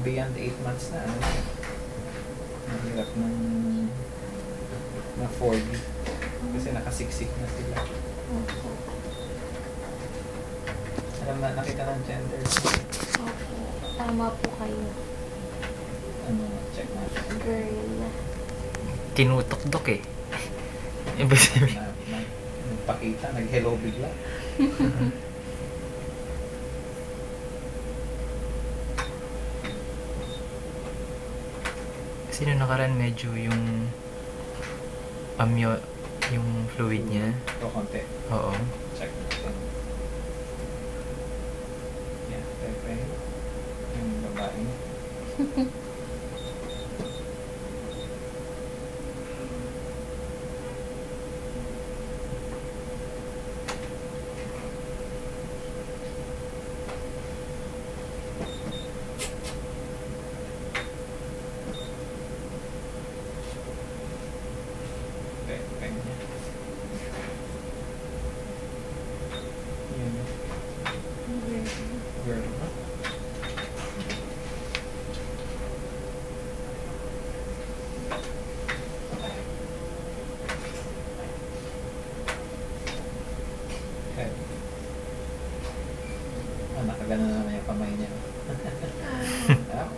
beyond 8 months na, ano, mahirap ng na 4D. Kasi nakasiksik na sila. Opo. Alam na, nakita ng gender. Opo. Tama po kayo. Ano, check natin. Girl. Tinutok-dok eh. Ibig sabihin. Nagpakita, nag-hello bigla. Kasi nung nakaraan medyo yung amyo, yung fluid niya. O, konti. Oo. Check natin. Yan, pepe. Yung babae. Pepe niya. Yan. Girl. Girl, no? Head. Ah, nakagana naman yung kamay niya. Ah,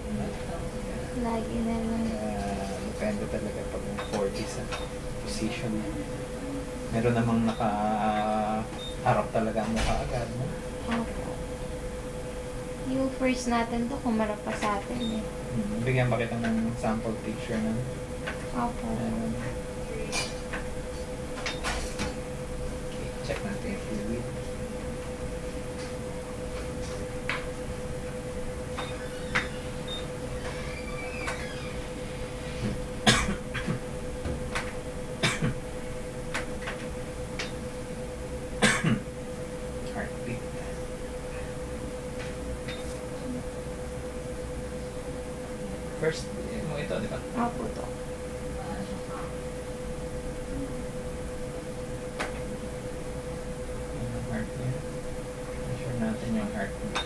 Lagi na lang. depende talaga pag 4D sa position. Meron namang nakaharap talaga ang mukha agad, no? Opo. Yung first natin to, kumarap pa sa atin eh. Bigyan ba kita ng sample picture na? Opo. Okay, check natin yung fluid. Heartbeat. First, mo ito, di ba? Opo to. Yung heart niya. Measure natin yung heartbeat.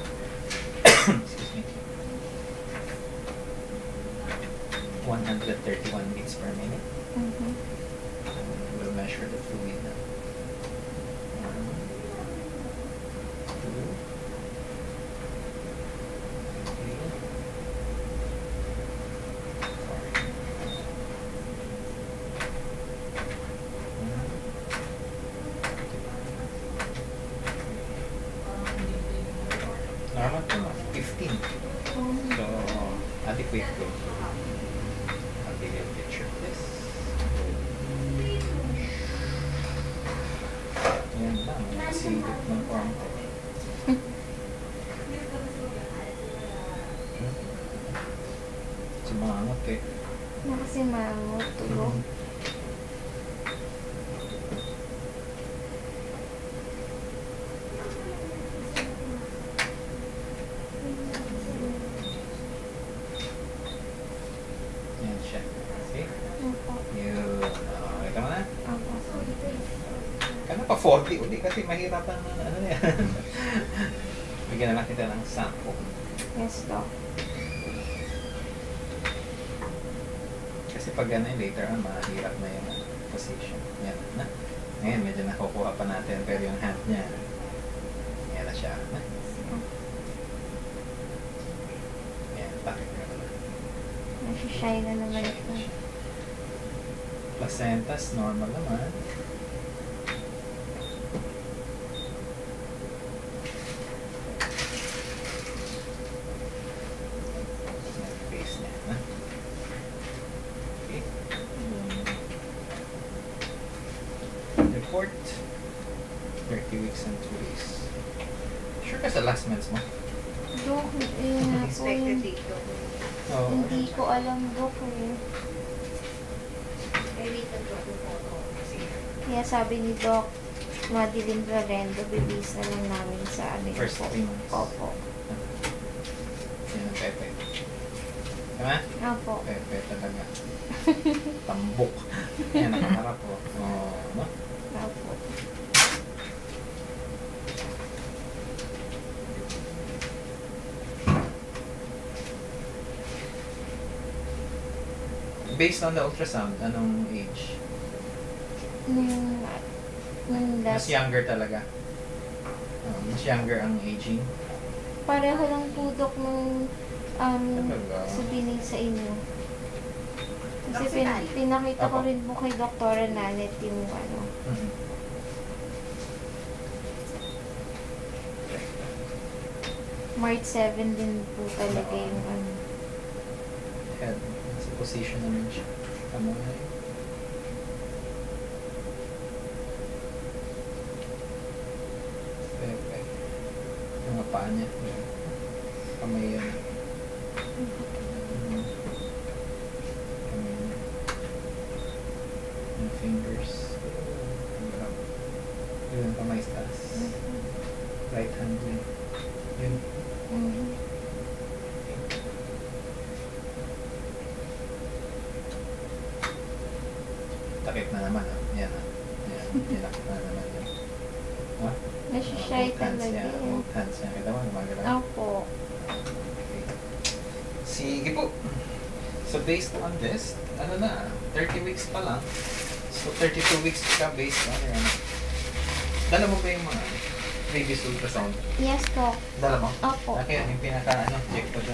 Excuse me. 131 beats per minute. We'll measure the fluid now. 1, 2, 3, 4. Normal to, 15. So, adequate to. I'll give you a picture of this. Yan lang, silip ng konti. Sumangot eh. Na kasi maangot, tulog. Yan siya. See? Opo. Yun. Okay ka mo na? Opo. Kaya pa 40 uli kasi mahirapan na ano yan. Bigyan na lang kita ng sample. Yes, Doc. Kasi pag gano'n later on, mahirap na yung position. Yan na. Ngayon, medyo nakukuha pa natin pero yung hand niya, yan na siya. Yan, bakit ka na. Nasi-shy na naman ito. Placentas, normal naman. Yan, face niya, ha? Okay. Report, 30 weeks and 2 days. Sure ka sa last meds mo? Doc, yun nga po Expected yun. dito. Oo. Hindi ko alam, Doc eh. Ay, wait lang po ako. Kasi Kaya sabi ni Doc, madilim Rarendo, bibis na lang namin sa ano yun First po. 3 months. Opo. Yan ang pepe. Tama? Opo. Pepe talaga. Tambok. Yan, nakaharap po. Oo, no? Opo. Based on the ultrasound, anong age? Nung Mas last, younger talaga. Mas younger ang aging. pareho lang po dok nung Talaga? sabihin sa inyo. Kasi Dok, si Nanet? pinakita ko Apo. rin po kay Doktora Nanet yung ano. Mhm. March 7 din po talaga yung ano. Head. Nasa position naman siya. Tama na yun. Pepe. Mga paa niya. Yan. Kamay yan. Mhm. Kamay niya. Yung fingers. Ang hirap. Yun ang kamay sa taas. Right hand yun. Yun. Mhm. Takip na naman. Yan. Yan. Nilakip na naman yun. Ah? Nasishy Both hands talaga niya. yun. Both hands niya. Kita mo, gumagalaw. Opo. Okay. Sige po. So based on this, ano na, 30 weeks pa lang. So 32 weeks ka based on your ano. Dala mo ba yung mga previous ultrasound? Yes po. Dala mo? Opo. Okay, yung pinaka ano, check ko dun.